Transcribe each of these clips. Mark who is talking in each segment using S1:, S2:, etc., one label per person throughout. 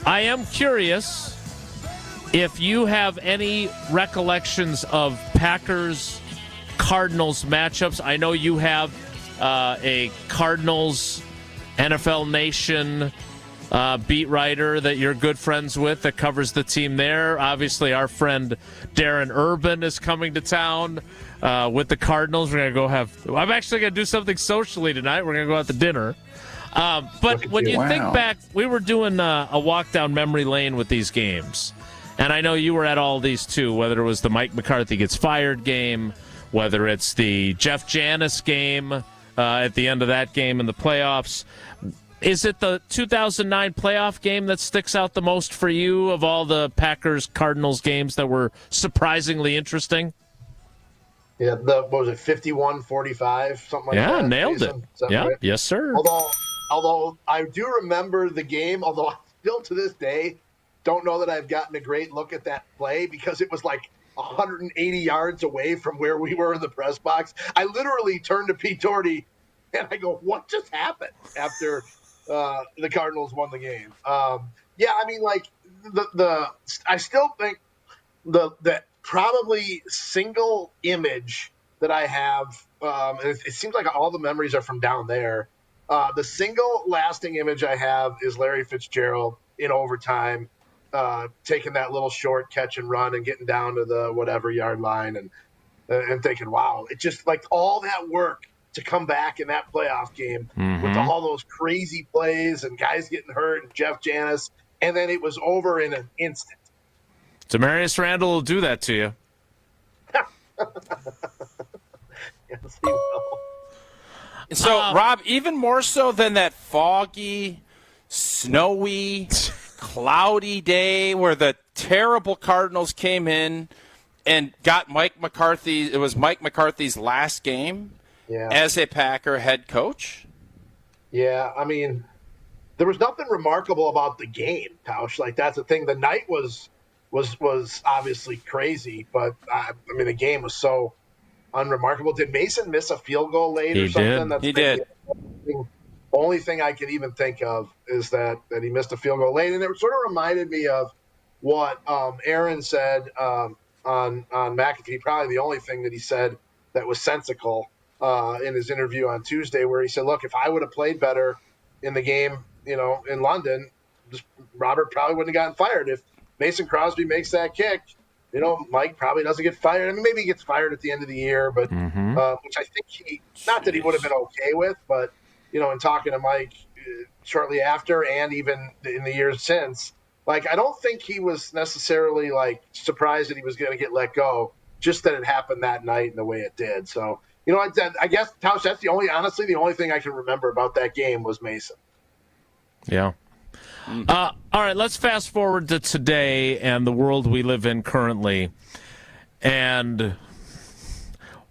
S1: I am curious if you have any recollections of Packers-Cardinals matchups. I know you have a Cardinals NFL Nation beat writer that you're good friends with that covers the team there. Obviously, our friend Darren Urban is coming to town with the Cardinals. We're going to go I'm actually going to do something socially tonight. We're going to go out to dinner. But when you think back, we were doing a walk down memory lane with these games. And I know you were at all these too, whether it was the Mike McCarthy gets fired game, whether it's the Jeff Janis game at the end of that game in the playoffs. Is it the 2009 playoff game that sticks out the most for you of all the Packers-Cardinals games that were surprisingly interesting?
S2: Yeah, what was it, 51-45, something like that?
S1: Yeah, nailed it. Yeah, right? Yes, sir.
S2: Although I do remember the game, although I still to this day don't know that I've gotten a great look at that play because it was like 180 yards away from where we were in the press box. I literally turned to Pete Doherty and I go, what just happened after the Cardinals won the game? Yeah, I mean, like, I still think the probably single image that I have, it seems like all the memories are from down there. The single lasting image I have is Larry Fitzgerald in overtime, taking that little short catch and run and getting down to the whatever yard line and thinking, wow, it's just like all that work to come back in that playoff game with all those crazy plays and guys getting hurt and Jeff Janis, and then it was over in an instant.
S1: Demarius Randall will do that to you.
S2: Yes, he will.
S3: So, Rob, even more so than that foggy, snowy, cloudy day where the terrible Cardinals came in and got Mike McCarthy. It was Mike McCarthy's last game as a Packer head coach.
S2: Yeah, I mean, there was nothing remarkable about the game, Tausch. Like, that's the thing. The night was obviously crazy, but I mean, the game was so unremarkable. Did Mason miss a field goal late or something?
S3: He did.
S2: The only thing I can even think of is that he missed a field goal late, and it sort of reminded me of what Aaron said on McAfee. Probably the only thing that he said that was sensical in his interview on Tuesday, where he said, "Look, if I would have played better in the game, in London, Robert probably wouldn't have gotten fired. If Mason Crosby makes that kick, Mike probably doesn't get fired. I mean, maybe he gets fired at the end of the year, but which I think not that he would have been okay with, but in talking to Mike shortly after and even in the years since, like, I don't think he was necessarily like surprised that he was going to get let go, just that it happened that night and the way it did. So, I guess, Tausch, that's the only thing I can remember about that game was Mason.
S1: Yeah. All right, let's fast forward to today and the world we live in currently. And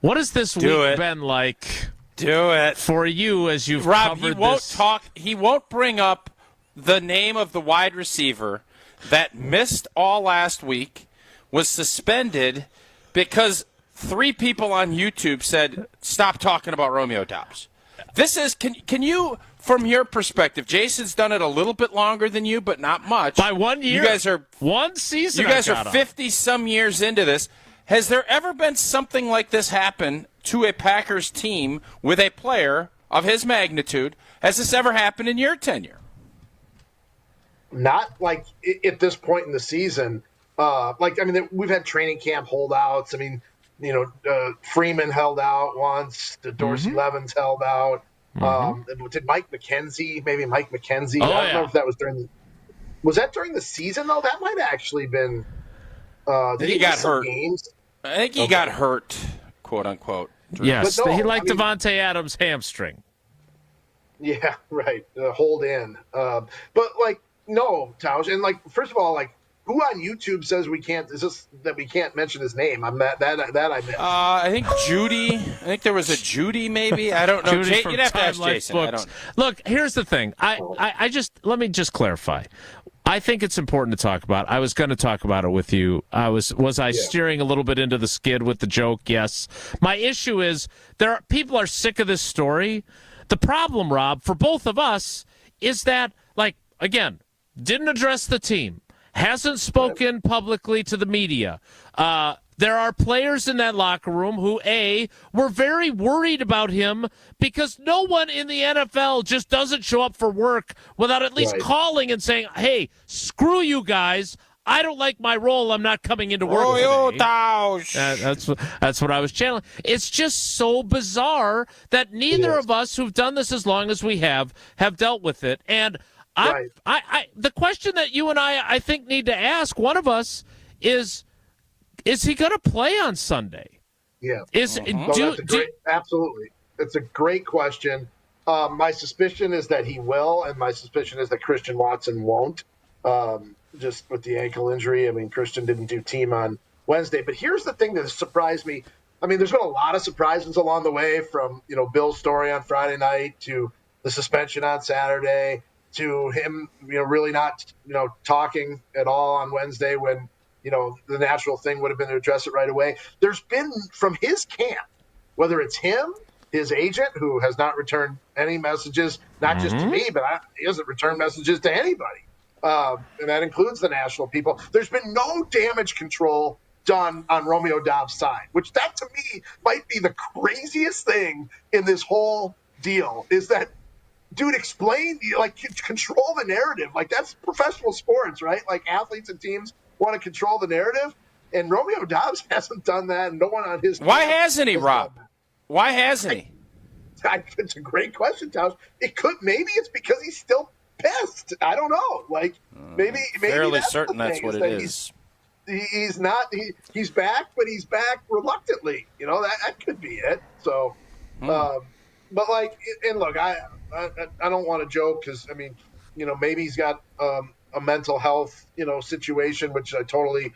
S1: what has this week been like?
S3: Do it
S1: for you as you've
S3: Rob,
S1: covered
S3: he won't
S1: this?
S3: He won't bring up the name of the wide receiver that missed all last week, was suspended because 3 people on YouTube said, "Stop talking about Romeo Doubs." This is can you, from your perspective, Jason's done it a little bit longer than you, but not much.
S1: By 1 year.
S3: You guys are
S1: 1 season.
S3: You guys are 50-some years into this. Has there ever been something like this happen to a Packers team with a player of his magnitude? Has this ever happened in your tenure?
S2: Not like at this point in the season. We've had training camp holdouts. I mean, Freeman held out once. Dorsey Levens held out. Did Mike McKenzie? Maybe Mike McKenzie. I don't know if that was Was that during the season though? That might have actually been.
S3: Did he got hurt?
S2: Games?
S3: I think he got hurt, quote unquote.
S1: Yes, he liked Devontae Adams' hamstring.
S2: Yeah, right. Hold in. But no, Tausch, and first of all, who on YouTube says we can't? Is this that we can't mention his name? I'm that I missed.
S3: I think Judy. I think there was a Judy, maybe. I don't know. You'd have to ask Jason. I don't.
S1: Look, here's the thing. Let me just clarify. I think it's important to talk about. I was going to talk about it with you. Was I steering a little bit into the skid with the joke? Yes. My issue is people are sick of this story. The problem, Rob, for both of us, is that again, didn't address the team, hasn't spoken publicly to the media. There are players in that locker room who, were very worried about him because no one in the NFL just doesn't show up for work without at least calling and saying, hey, screw you guys. I don't like my role. I'm not coming into work today. That's what I was channeling. It's just so bizarre that neither of us who've done this as long as we have dealt with it. And the question that you and I think need to ask, one of us, is he going to play on Sunday?
S2: Yeah.
S1: Absolutely.
S2: It's a great question. My suspicion is that he will, and my suspicion is that Christian Watson won't. Just with the ankle injury. I mean, Christian didn't do team on Wednesday. But here's the thing that surprised me. I mean, there's been a lot of surprises along the way, from, Bill's story on Friday night to the suspension on Saturday to him, really not, talking at all on Wednesday when, the natural thing would have been to address it right away. There's been, from his camp, whether it's him, his agent, who has not returned any messages, not just to me, but he hasn't returned messages to anybody. And that includes the national people. There's been no damage control done on Romeo Doubs' side, which that to me might be the craziest thing in this whole deal, is that, dude, control the narrative. Like, that's professional sports, right? Like, athletes and teams want to control the narrative, and Romeo Doubs hasn't done that, and no one on his
S3: Why hasn't he, Rob? Why hasn't he?
S2: It's a great question, Tauscher. Maybe it's because he's still pissed. I don't know. Maybe
S3: fairly
S2: that's
S3: certain that's what it is.
S2: He's not. He's back, but he's back reluctantly. That could be it. So, but and look, I don't want to joke because maybe he's got a mental health situation, which I totally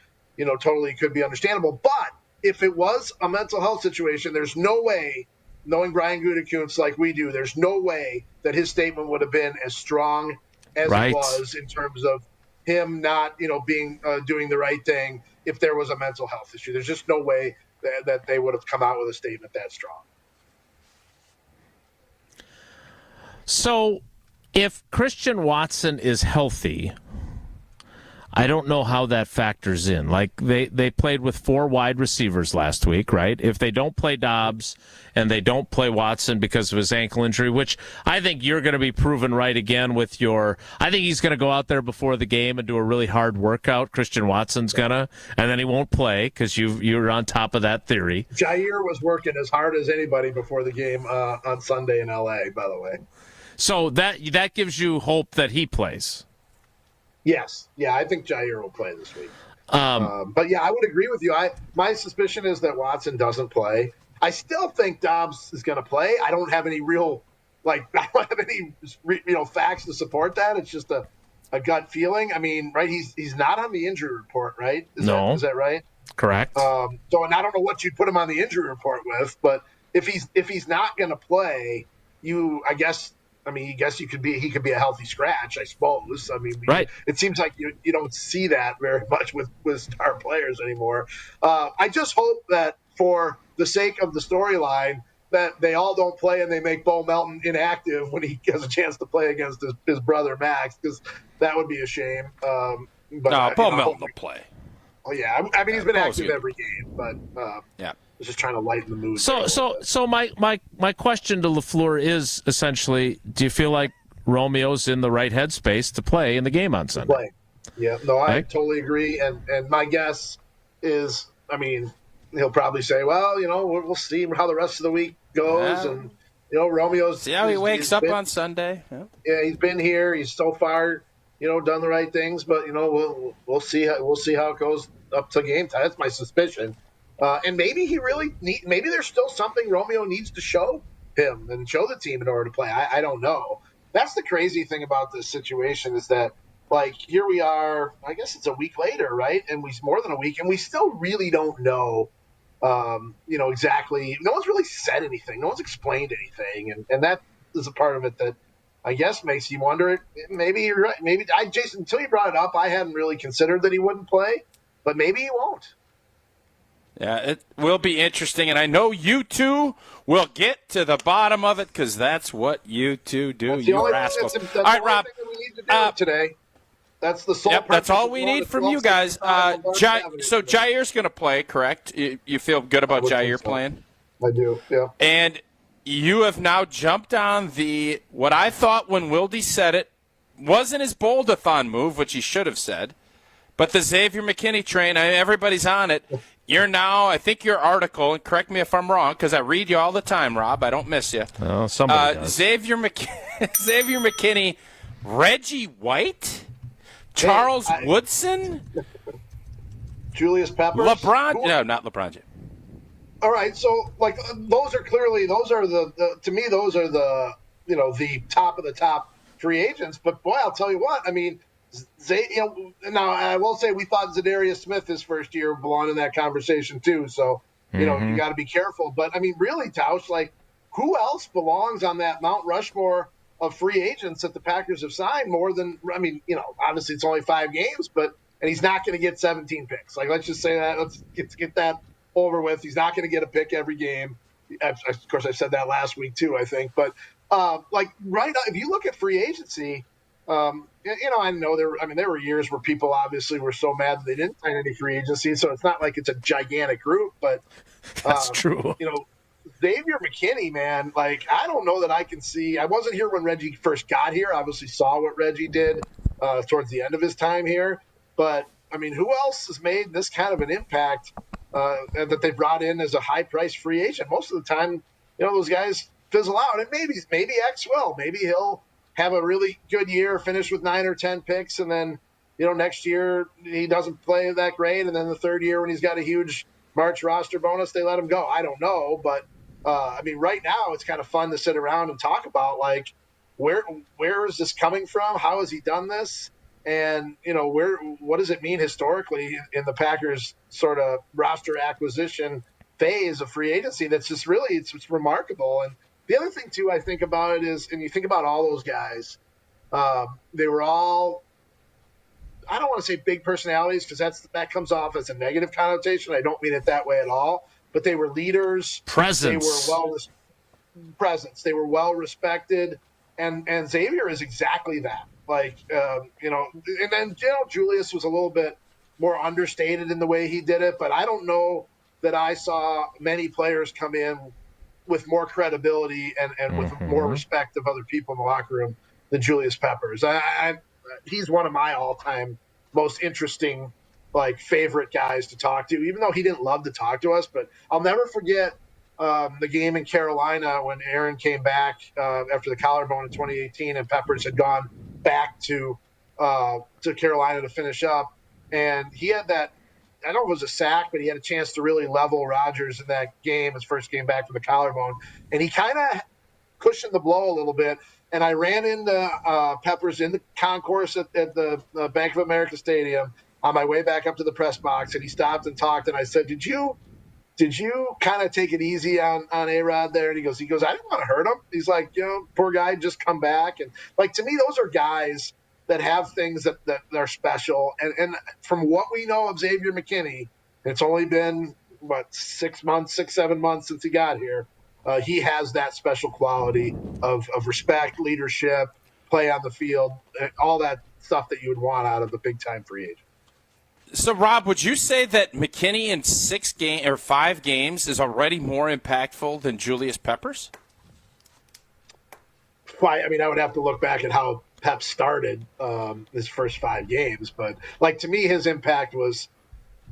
S2: could be understandable. But if it was a mental health situation, there's no way, knowing Brian Gutekunst like we do, there's no way that his statement would have been as strong as it was in terms of him not, being doing the right thing if there was a mental health issue. There's just no way that they would have come out with a statement that strong.
S1: So if Christian Watson is healthy, I don't know how that factors in. Like, they played with 4 wide receivers last week, right? If they don't play Doubs and they don't play Watson because of his ankle injury, which I think you're going to be proven right again with I think he's going to go out there before the game and do a really hard workout. Christian Watson's going to, and then he won't play because you're on top of that theory.
S2: Jair was working as hard as anybody before the game on Sunday in L.A., by the way.
S1: So that gives you hope that he plays.
S2: Yes. Yeah, I think Jair will play this week. But, yeah, I would agree with you. My suspicion is that Watson doesn't play. I still think Doubs is going to play. I don't have any facts to support that. It's just a gut feeling. I mean, right, he's not on the injury report, right? Is that right?
S1: Correct.
S2: And I don't know what you'd put him on the injury report with, but if he's not going to play, I guess he could be a healthy scratch, I suppose. I mean, it seems like you don't see that very much with star players anymore. I just hope that for the sake of the storyline that they all don't play and they make Bo Melton inactive when he has a chance to play against his brother Max, because that would be a shame. Bo
S3: Melton will play.
S2: Oh yeah, I mean he's been active every game, but yeah. I was just trying to lighten the mood.
S1: So my question to LaFleur is essentially, do you feel like Romeo's in the right headspace to play in the game on Sunday?
S2: Yeah, no, I totally agree. And my guess is, he'll probably say, well, we'll see how the rest of the week goes. Yeah. And, Romeo's.
S3: See how he wakes up on Sunday.
S2: Yeah, he's been here. He's so far, done the right things. But, we'll see how it goes up to game time. That's my suspicion. And maybe maybe there's still something Romeo needs to show him and show the team in order to play. I don't know. That's the crazy thing about this situation is that, here we are, I guess it's a week later, right? And more than a week, and we still really don't know, exactly. No one's really said anything. No one's explained anything. And that is a part of it that I guess makes you wonder, maybe you're right. Maybe Jason, until you brought it up, I hadn't really considered that he wouldn't play, but maybe he won't.
S3: Yeah, it will be interesting, and I know you two will get to the bottom of it because that's what you two do. You rascals.
S2: All right, Rob. Today. That's the sole.
S3: Yep, that's all we need from you guys. So Jair's going to play, correct? You feel good about Jair playing?
S2: I do, yeah.
S3: And you have now jumped on what I thought when Wilde said it wasn't his bold-a-thon move, which he should have said, but the Xavier McKinney train. everybody's on it. You're now, I think your article, and correct me if I'm wrong, because I read you all the time, Rob. I don't miss you.
S1: Oh, somebody does.
S3: Xavier McKinney, Reggie White, Charles Woodson,
S2: Julius Peppers,
S3: No, not LeBron James.
S2: All right, so those are the to me those are the the top of the top free agents. But boy, I'll tell you what, I mean, now I will say we thought Zadarius Smith his first year belonged in that conversation too. So you got to be careful. But I mean, really, Tausch, who else belongs on that Mount Rushmore of free agents that the Packers have signed more than? I mean, obviously it's only 5 games, and he's not going to get 17 picks. Let's just say that. Let's get that over with. He's not going to get a pick every game. Of course, I said that last week too, I think. But right now, if you look at free agency, I know there were years where people obviously were so mad that they didn't sign any free agency. So it's not like it's a gigantic group, but
S1: that's true.
S2: Xavier McKinney, man, I don't know that I can see. I wasn't here when Reggie first got here. I obviously saw what Reggie did towards the end of his time here. But I mean, who else has made this kind of an impact that they brought in as a high-priced free agent? Most of the time, those guys fizzle out. And maybe X will. Maybe he'll have a really good year, finish with 9 or 10 picks, and then, next year he doesn't play that great. And then the third year when he's got a huge March roster bonus, they let him go. I don't know. But, I mean, right now it's kind of fun to sit around and talk about, where is this coming from? How has he done this? And, what does it mean historically in the Packers sort of roster acquisition phase of free agency? That's just really, it's remarkable. And the other thing, too, I think about it is, and you think about all those guys, they were all, I don't want to say big personalities because that comes off as a negative connotation. I don't mean it that way at all. But they were leaders.
S1: Presence.
S2: They were well respected. And Xavier is exactly that. And then Julius was a little bit more understated in the way he did it, but I don't know that I saw many players come in with more credibility and with more respect of other people in the locker room than Julius Peppers. He's one of my all-time most interesting, favorite guys to talk to, even though he didn't love to talk to us. But I'll never forget the game in Carolina when Aaron came back after the collarbone in 2018 and Peppers had gone back to Carolina to finish up. And he had that, I don't know if it was a sack, but he had a chance to really level Rodgers in that game, his first game back from the collarbone. And he kind of cushioned the blow a little bit. And I ran into Peppers in the concourse at the Bank of America Stadium on my way back up to the press box. And he stopped and talked. And I said, did you kind of take it easy on A-Rod there? And he goes, I didn't want to hurt him. He's like, poor guy, just come back. And to me, those are guys that have things that are special. And from what we know of Xavier McKinney, it's only been, 7 months since he got here. He has that special quality of respect, leadership, play on the field, all that stuff that you would want out of a big-time free agent.
S3: So, Rob, would you say that McKinney in 5 games is already more impactful than Julius Peppers?
S2: I mean, I would have to look back at how Pep started his first 5 games, but to me, his impact was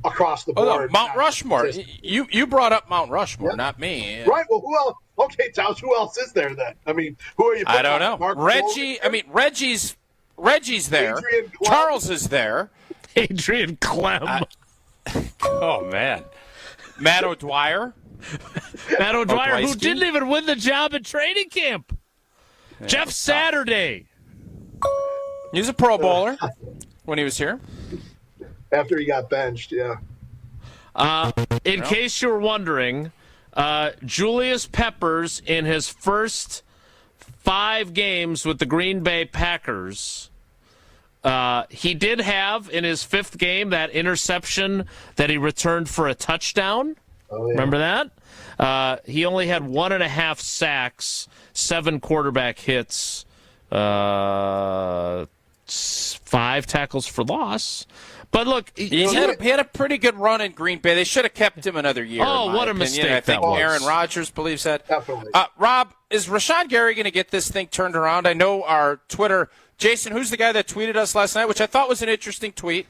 S2: across the board.
S3: Oh, no, Mount Rushmore. You brought up Mount Rushmore, not me.
S2: Right. Well, who else? Okay, Tauscher, who else is there then? I mean, who are you?
S3: I don't know. Reggie. I mean, Reggie's there. Charles is there.
S1: Adrian Clem.
S3: Oh, man. Matt O'Dwyer.
S1: Who didn't even win the job at training camp. Yeah, Jeff Saturday.
S3: He was a Pro Bowler when he was here.
S2: After he got benched, yeah.
S1: In case you were wondering, Julius Peppers in his first 5 games with the Green Bay Packers, he did have in his 5th game that interception that he returned for a touchdown.
S2: Oh, yeah.
S1: Remember that? He only had 1.5 sacks, 7 quarterback hits, 5 tackles for loss. But look,
S3: he had a pretty good run in Green Bay. They should have kept him another year.
S1: Oh, what a mistake
S3: I think
S1: that was.
S3: Aaron Rodgers believes that.
S2: Definitely.
S3: Rob, is 𝙒𝙗𝙇𝘿 going to get this thing turned around? I know our Twitter, Jason, who's the guy that tweeted us last night, which I thought was an interesting tweet.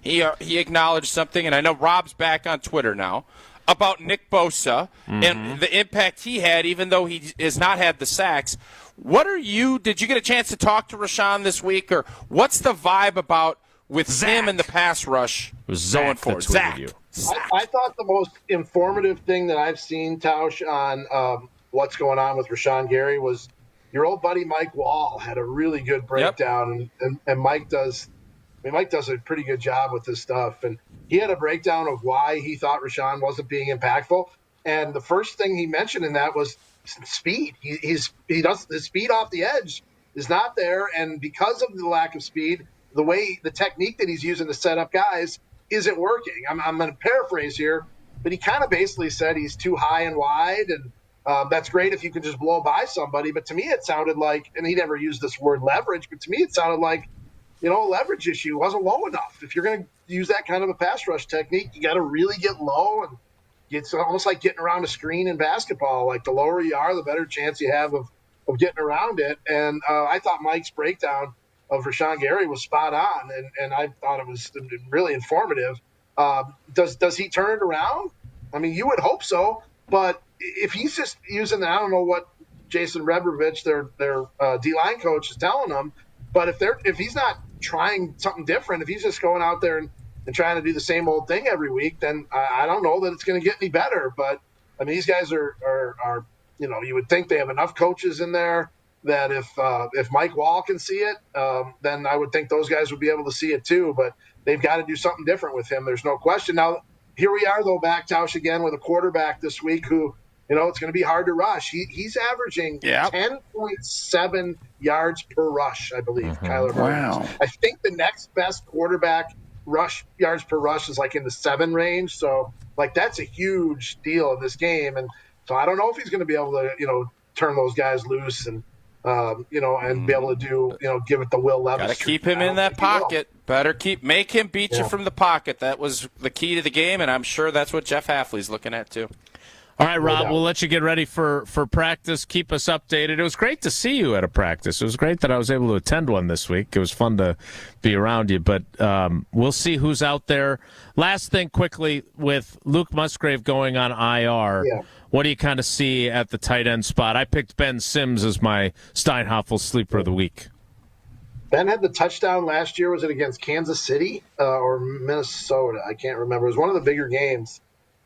S3: He acknowledged something, and I know Rob's back on Twitter now, about Nick Bosa and the impact he had, even though he has not had the sacks. Did you get a chance to talk to Rashawn this week, or what's the vibe about with
S1: Zach.
S3: him in the pass rush going forward?
S1: Zach.
S2: I thought the most informative thing that I've seen, Tausch, on what's going on with 𝙒𝙗𝙇𝘿 was your old buddy Mike Wall had a really good breakdown, and Mike does a pretty good job with this stuff. And he had a breakdown of why he thought Rashawn wasn't being impactful. And the first thing he mentioned in that was speed. His speed off the edge is not there, and because of the lack of speed, the technique that he's using to set up guys isn't working. I'm going to paraphrase here, but he kind of basically said he's too high and wide, and that's great if you can just blow by somebody. But to me, it sounded like, and he never used this word leverage, but to me, it sounded like, a leverage issue wasn't low enough. If you're going to use that kind of a pass rush technique, you got to really get low, and it's almost like getting around a screen in basketball. Like the lower you are, the better chance you have of getting around it. And I thought Mike's breakdown of 𝙒𝙗𝙇𝘿 was spot on, and I thought it was really informative. Does he turn it around? I mean, you would hope so, but if he's just using I don't know what Jason 𝘼𝙗𝘼, their D-line coach, is telling them, but if he's not trying something different, if he's just going out there and trying to do the same old thing every week, then I don't know that it's going to get any better. But I mean, these guys are you would think they have enough coaches in there that if Mike Wall can see it, then I would think those guys would be able to see it too. But they've got to do something different with him. There's no question. Now, here we are, though, back, Tausch, again with a quarterback this week who, it's going to be hard to rush. He's averaging 10.7 yards per rush, I believe, Kyler Murray. Wow. I think the next best quarterback yards per rush is like in the 7 range. So, that's a huge deal in this game. And so I don't know if he's going to be able to, turn those guys loose and be able to do, give it the Will Levis.
S3: Got to keep him in that pocket. Better make him beat you from the pocket. That was the key to the game, and I'm sure that's what Jeff Hafley's looking at too.
S1: All right, Rob, we'll let you get ready for practice. Keep us updated. It was great to see you at a practice. It was great that I was able to attend one this week. It was fun to be around you, but we'll see who's out there. Last thing quickly, with Luke Musgrave going on IR, what do you kind of see at the tight end spot? I picked Ben Sims as my Steinhoffel sleeper of the week.
S2: Ben had the touchdown last year. Was it against Kansas City or Minnesota? I can't remember. It was one of the bigger games.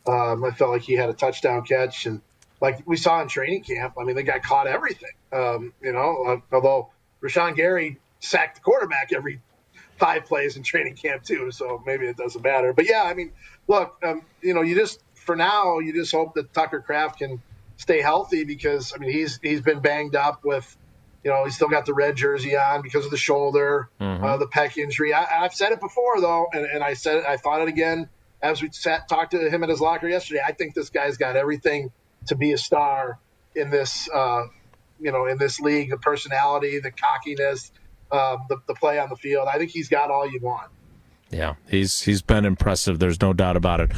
S2: I felt like he had a touchdown catch, and like we saw in training camp, I mean, the guy caught everything. Although 𝙒𝙗𝙇𝘿 sacked the quarterback every 5 plays in training camp too, so maybe it doesn't matter. But yeah, I mean, look, you just hope that Tucker Kraft can stay healthy, because I mean he's been banged up with, he's still got the red jersey on because of the shoulder, the pec injury. I've said it before though, and I thought it again as we talked to him at his locker yesterday. I think this guy's got everything to be a star in this, in this league. The personality, the cockiness, the play on the field. I think he's got all you want.
S1: Yeah, he's been impressive. There's no doubt about it.